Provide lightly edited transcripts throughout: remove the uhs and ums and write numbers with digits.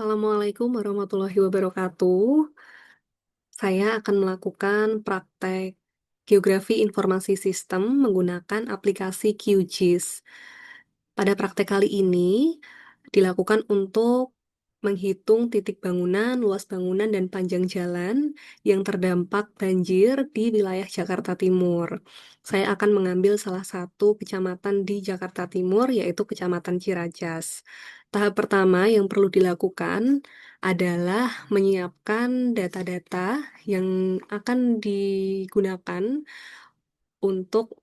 Assalamualaikum warahmatullahi wabarakatuh. Saya akan melakukan praktek Geografi Informasi Sistem menggunakan aplikasi QGIS. Pada praktek kali ini dilakukan untuk menghitung titik bangunan, luas bangunan, dan panjang jalan yang terdampak banjir di wilayah Jakarta Timur. Saya akan mengambil salah satu kecamatan di Jakarta Timur, yaitu Kecamatan Ciracas. Tahap pertama yang perlu dilakukan adalah menyiapkan data-data yang akan digunakan untuk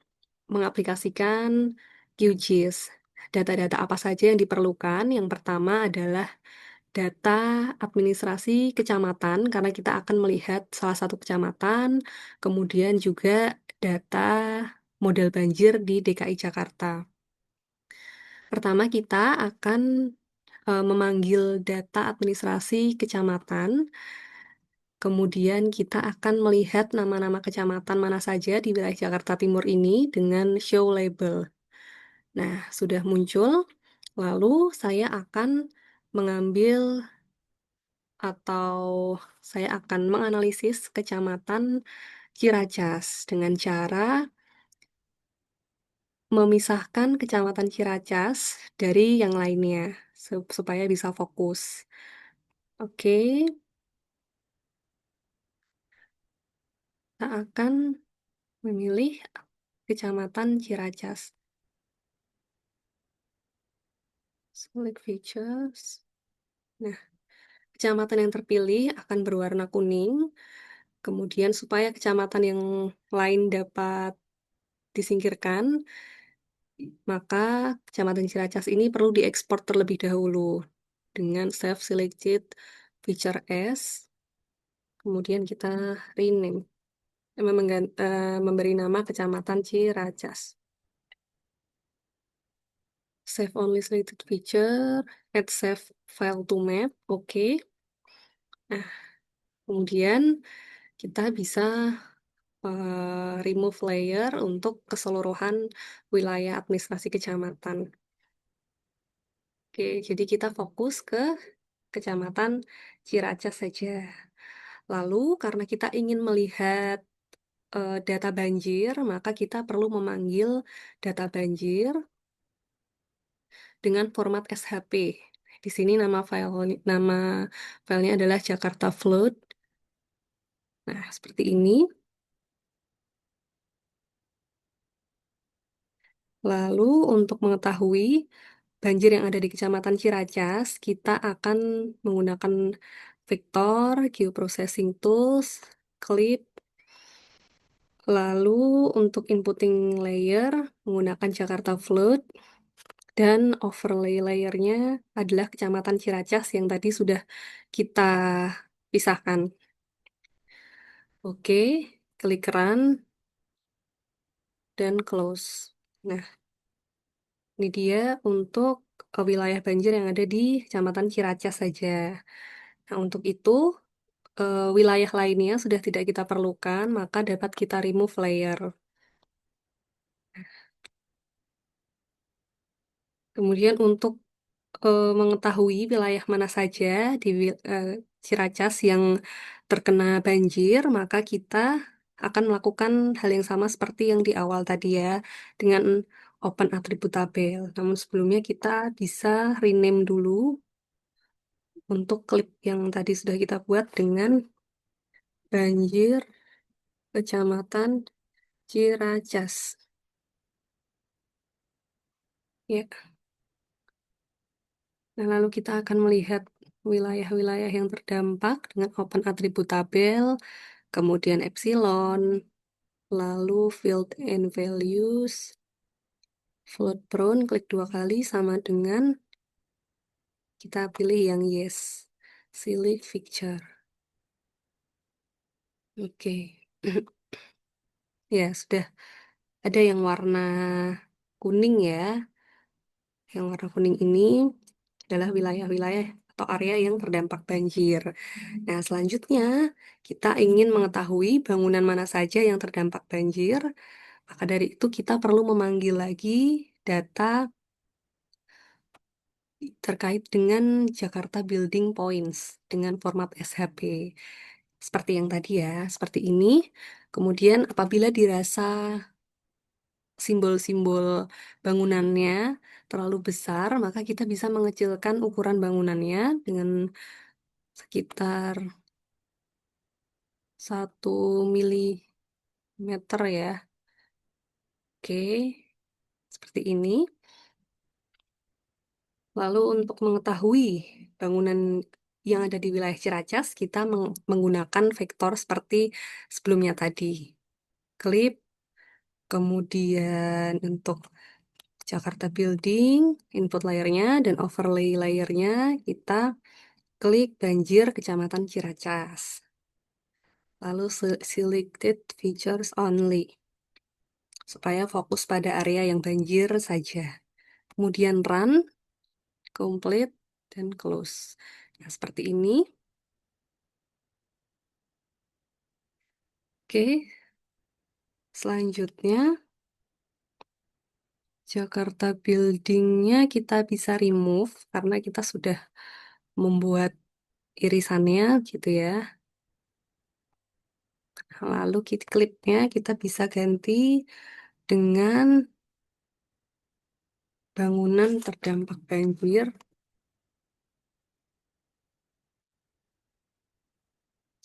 mengaplikasikan QGIS. Data-data apa saja yang diperlukan? Yang pertama adalah data administrasi kecamatan, karena kita akan melihat salah satu kecamatan, kemudian juga data model banjir di DKI Jakarta. Pertama, kita akan memanggil data administrasi kecamatan. Kemudian kita akan melihat nama-nama kecamatan mana saja di wilayah Jakarta Timur ini dengan show label. Nah, sudah muncul. Lalu saya akan mengambil atau saya akan menganalisis kecamatan Ciracas dengan cara memisahkan kecamatan Ciracas dari yang lainnya supaya bisa fokus. Oke, kita akan memilih kecamatan Ciracas. Select features. Nah, kecamatan yang terpilih akan berwarna kuning. Kemudian supaya kecamatan yang lain dapat disingkirkan, maka kecamatan Ciracas ini perlu diekspor terlebih dahulu dengan Save Selected Feature as. Kemudian kita rename, memberi nama kecamatan Ciracas. Save only selected feature, add save file to map, oke. Nah, kemudian kita bisa remove layer untuk keseluruhan wilayah administrasi kecamatan. Oke, jadi kita fokus ke kecamatan Ciracas saja. Lalu, karena kita ingin melihat data banjir, maka kita perlu memanggil data banjir dengan format SHP. Di sini nama filenya adalah Jakarta Flood. Nah, seperti ini. Lalu untuk mengetahui banjir yang ada di Kecamatan Ciracas, kita akan menggunakan vektor, geoprocessing tools, clip. Lalu untuk inputting layer menggunakan Jakarta Flood, dan overlay layernya adalah Kecamatan Ciracas yang tadi sudah kita pisahkan. Oke, klik run dan close. Nah, ini dia untuk wilayah banjir yang ada di Kecamatan Ciracas saja. Nah, untuk itu, wilayah lainnya sudah tidak kita perlukan, maka dapat kita remove layer. Kemudian untuk mengetahui wilayah mana saja di Ciracas yang terkena banjir, maka kita akan melakukan hal yang sama seperti yang di awal tadi ya, dengan open attribute tabel. Namun sebelumnya kita bisa rename dulu untuk klip yang tadi sudah kita buat dengan banjir Kecamatan Ciracas. Ya, nah lalu kita akan melihat wilayah-wilayah yang terdampak dengan open attribute tabel, kemudian epsilon, lalu field and values, flood prone, klik 2 kali sama dengan kita pilih yang yes, select feature. Oke, ya sudah ada yang warna kuning ya. Yang warna kuning ini adalah wilayah-wilayah atau area yang terdampak banjir. Nah, selanjutnya kita ingin mengetahui bangunan mana saja yang terdampak banjir. Maka dari itu kita perlu memanggil lagi data terkait dengan Jakarta Building Points dengan format SHP. Seperti yang tadi ya, seperti ini. Kemudian apabila dirasa simbol-simbol bangunannya terlalu besar, maka kita bisa mengecilkan ukuran bangunannya dengan sekitar 1 milimeter ya. Oke, seperti ini. Lalu untuk mengetahui bangunan yang ada di wilayah Ciracas, kita menggunakan vektor seperti sebelumnya tadi. Klik, kemudian untuk Jakarta Building, input layernya, dan overlay layernya, kita klik banjir Kecamatan Ciracas. Lalu selected features only, supaya fokus pada area yang banjir saja. Kemudian run, complete, dan close. Nah, seperti ini. Oke, selanjutnya Jakarta Building-nya kita bisa remove karena kita sudah membuat irisannya gitu ya. Lalu klipnya kita bisa ganti dengan bangunan terdampak banjir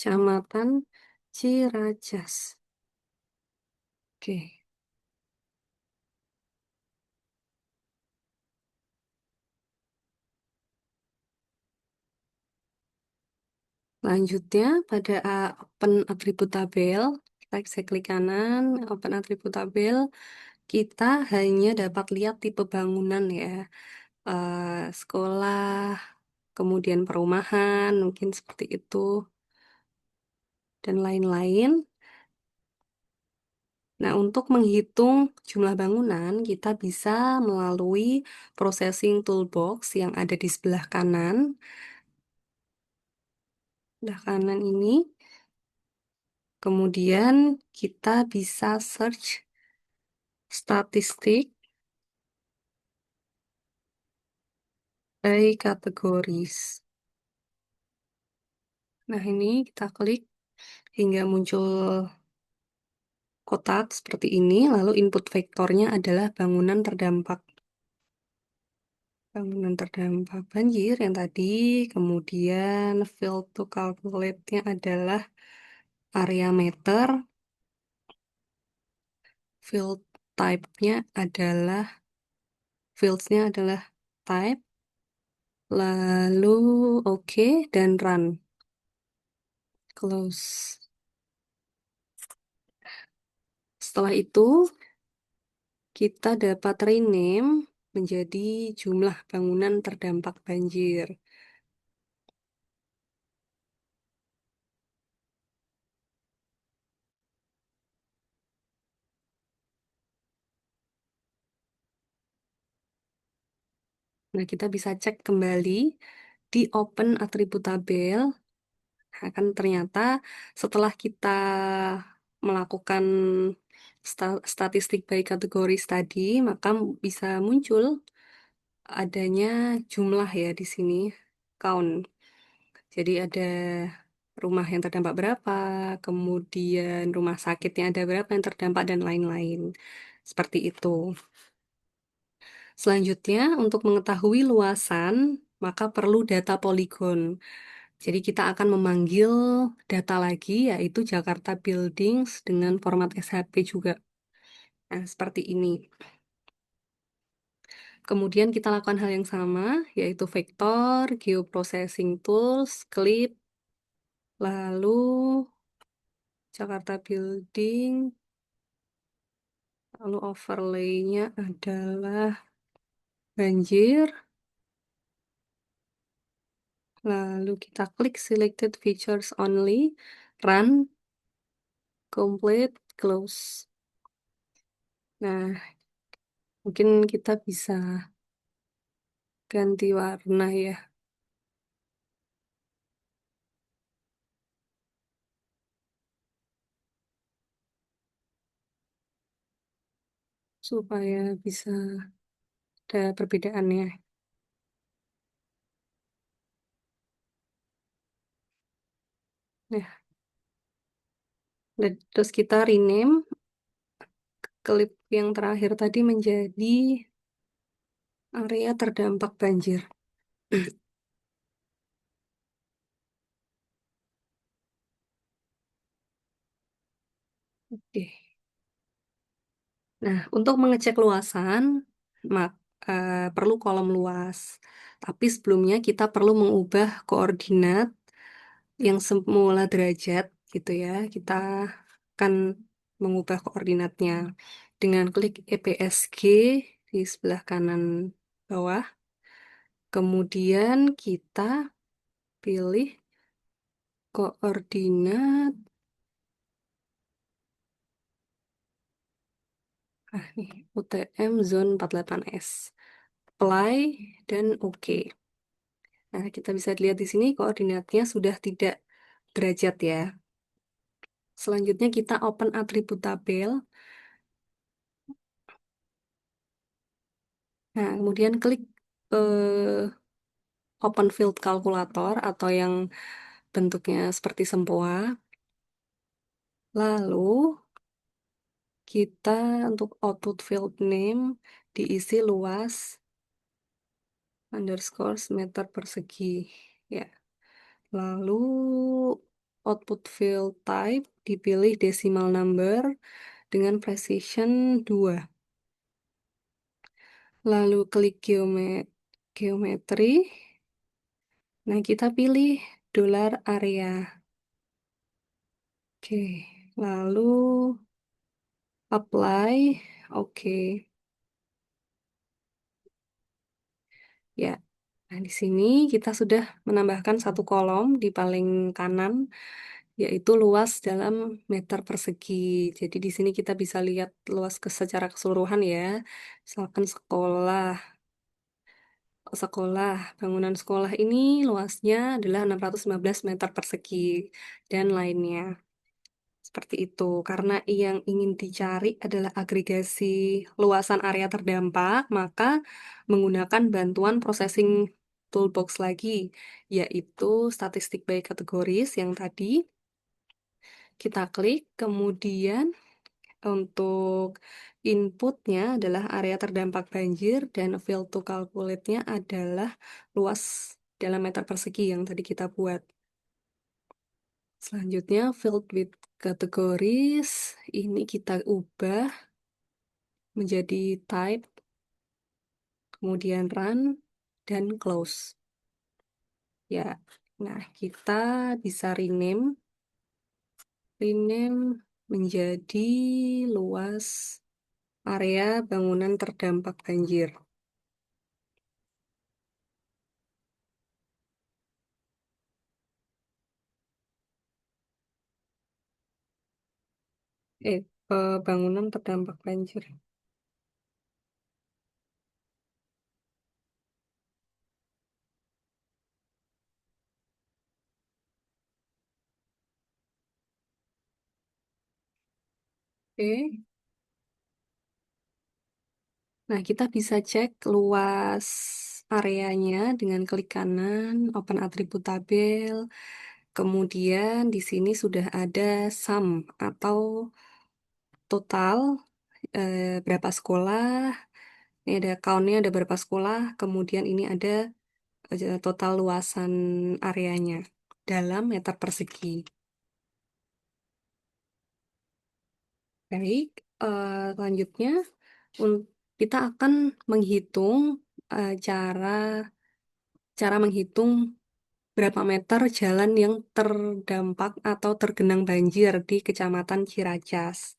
Kecamatan Ciracas. Oke, selanjutnya pada open atribut tabel, saya klik kanan, open atribut tabel, kita hanya dapat lihat tipe bangunan ya. Sekolah, kemudian perumahan, mungkin seperti itu, dan lain-lain. Nah, untuk menghitung jumlah bangunan, kita bisa melalui processing toolbox yang ada di sebelah kanan. Sebelah kanan ini. Kemudian kita bisa search statistik by categories. Nah, ini kita klik hingga muncul kotak seperti ini, lalu input vektornya adalah bangunan terdampak. Bangunan terdampak banjir yang tadi, kemudian field to calculate-nya adalah area meter, field type-nya adalah, fields-nya adalah type, lalu oke, dan run, close. Setelah itu, kita dapat rename menjadi jumlah bangunan terdampak banjir. Nah, kita bisa cek kembali di open atribut tabel. Nah, kan ternyata setelah kita melakukan statistik by kategoris tadi, maka bisa muncul adanya jumlah ya di sini, count. Jadi ada rumah yang terdampak berapa, kemudian rumah sakitnya ada berapa yang terdampak, dan lain-lain. Seperti itu. Selanjutnya, untuk mengetahui luasan, maka perlu data poligon. Jadi kita akan memanggil data lagi, yaitu Jakarta Buildings dengan format SHP juga. Nah, seperti ini. Kemudian kita lakukan hal yang sama, yaitu vektor, geoprocessing tools, clip, lalu Jakarta Building, lalu overlay-nya adalah banjir, lalu kita klik selected features only, run, complete, close. Nah, mungkin kita bisa ganti warna ya, supaya bisa ada perbedaannya. Dan terus kita rename klip yang terakhir tadi menjadi area terdampak banjir. Oke. Nah, untuk mengecek luasan, mak perlu kolom luas. Tapi sebelumnya kita perlu mengubah koordinat yang semula derajat gitu ya. Kita akan mengubah koordinatnya dengan klik EPSG di sebelah kanan bawah. Kemudian kita pilih koordinat. Nih, UTM Zone 48S. Apply dan OK. Nah, kita bisa lihat di sini koordinatnya sudah tidak derajat ya. Selanjutnya kita open atribut tabel. Nah, kemudian klik open field calculator atau yang bentuknya seperti sempoa. Lalu kita untuk output field name diisi luas underscore meter persegi. Ya. Lalu output field type dipilih decimal number dengan precision 2. Lalu klik geometri. Nah, kita pilih dolar area. Oke. Lalu apply. Oke. Ya. Nah, di sini kita sudah menambahkan satu kolom di paling kanan, yaitu luas dalam meter persegi. Jadi di sini kita bisa lihat luas secara keseluruhan ya. Misalkan sekolah, bangunan sekolah ini luasnya adalah 615 meter persegi dan lainnya. Seperti itu, karena yang ingin dicari adalah agregasi luasan area terdampak, maka menggunakan bantuan processing toolbox lagi, yaitu statistik by kategoris yang tadi kita klik, kemudian untuk inputnya adalah area terdampak banjir dan field to calculate-nya adalah luas dalam meter persegi yang tadi kita buat. Selanjutnya field with kategoris ini kita ubah menjadi type, kemudian run dan close. Ya, nah kita bisa rename menjadi luas area bangunan terdampak banjir. Bangunan terdampak banjir. Oke. Nah, kita bisa cek luas areanya dengan klik kanan, open atribut tabel. Kemudian di sini sudah ada sum atau total berapa sekolah. Ini ada count-nya ada berapa sekolah. Kemudian ini ada total luasan areanya dalam meter persegi. Baik, selanjutnya kita akan menghitung cara menghitung berapa meter jalan yang terdampak atau tergenang banjir di Kecamatan Ciracas.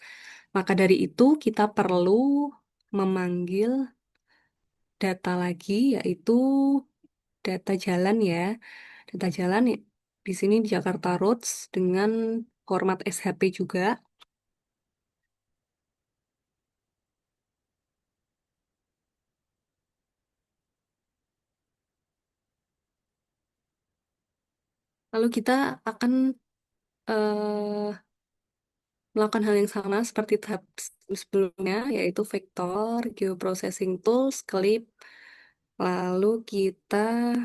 Maka dari itu kita perlu memanggil data lagi, yaitu data jalan ya. Data jalan ya, di sini di Jakarta Roads dengan format SHP juga. Lalu kita akan eh, melakukan hal yang sama seperti tahap sebelumnya, yaitu vektor, geoprocessing tools, clip. Lalu kita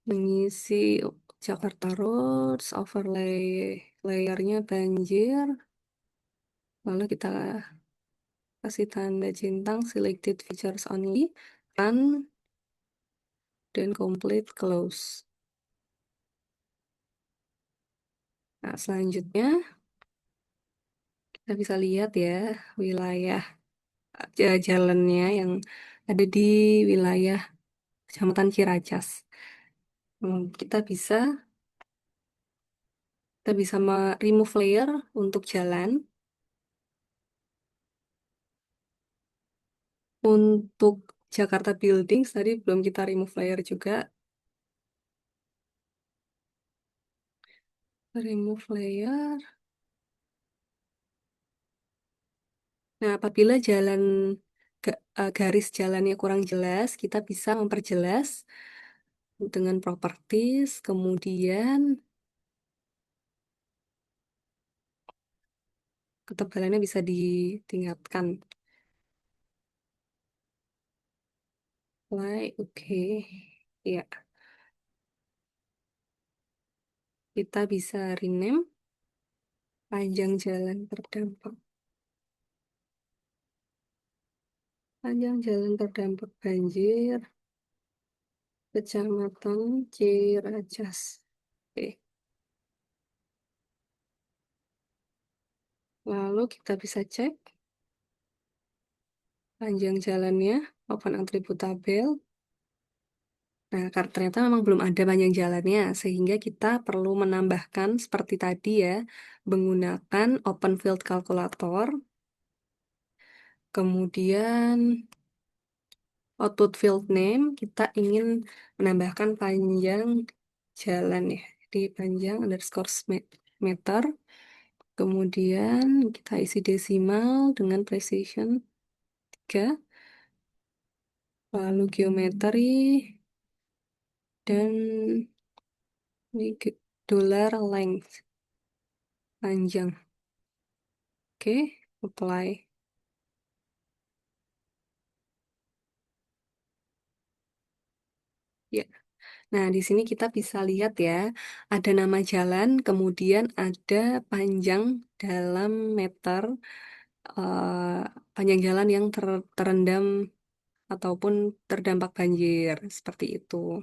mengisi Jakarta Roads, overlay layarnya banjir, lalu kita kasih tanda centang selected features only, run, dan complete close. Nah, selanjutnya kita bisa lihat ya wilayah jalannya yang ada di wilayah Kecamatan Ciracas. Kita bisa remove layer untuk jalan. Untuk Jakarta Buildings tadi belum kita remove layer juga. Remove layer. Nah, apabila garis jalannya kurang jelas, kita bisa memperjelas dengan properties, kemudian ketebalannya bisa ditingkatkan. Oke. Ya, kita bisa rename panjang jalan terdampak. Panjang jalan terdampak banjir, Kecamatan Ciracas. Oke. Lalu kita bisa cek panjang jalannya, open atribut tabel. Nah, karena ternyata memang belum ada panjang jalannya, sehingga kita perlu menambahkan seperti tadi ya, menggunakan open field calculator, kemudian output field name, kita ingin menambahkan panjang jalan ya, jadi panjang underscore meter, kemudian kita isi desimal dengan precision 3, lalu geometri, dan ini dollar length, panjang. Oke, apply. Ya. Nah, di sini kita bisa lihat ya, ada nama jalan, kemudian ada panjang dalam meter, panjang jalan yang terendam ataupun terdampak banjir, seperti itu.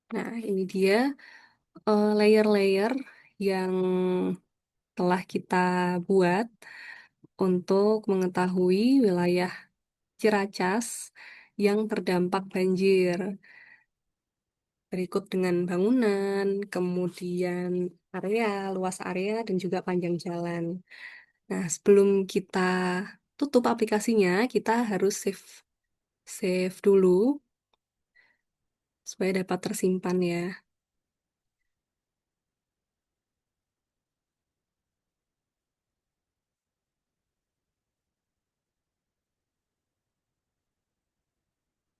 Nah, ini dia layer-layer yang telah kita buat untuk mengetahui wilayah Ciracas yang terdampak banjir. Berikut dengan bangunan, kemudian area, luas area, dan juga panjang jalan. Nah, sebelum kita tutup aplikasinya, kita harus save dulu supaya dapat tersimpan ya.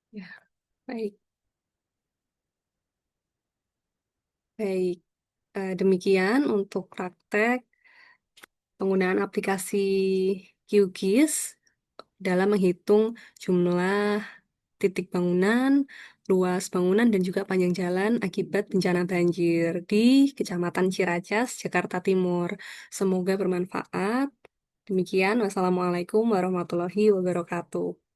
Ya, baik. Baik. Demikian untuk praktek penggunaan aplikasi QGIS dalam menghitung jumlah titik bangunan, luas bangunan, dan juga panjang jalan akibat bencana banjir di Kecamatan Ciracas, Jakarta Timur. Semoga bermanfaat. Demikian, wassalamualaikum warahmatullahi wabarakatuh.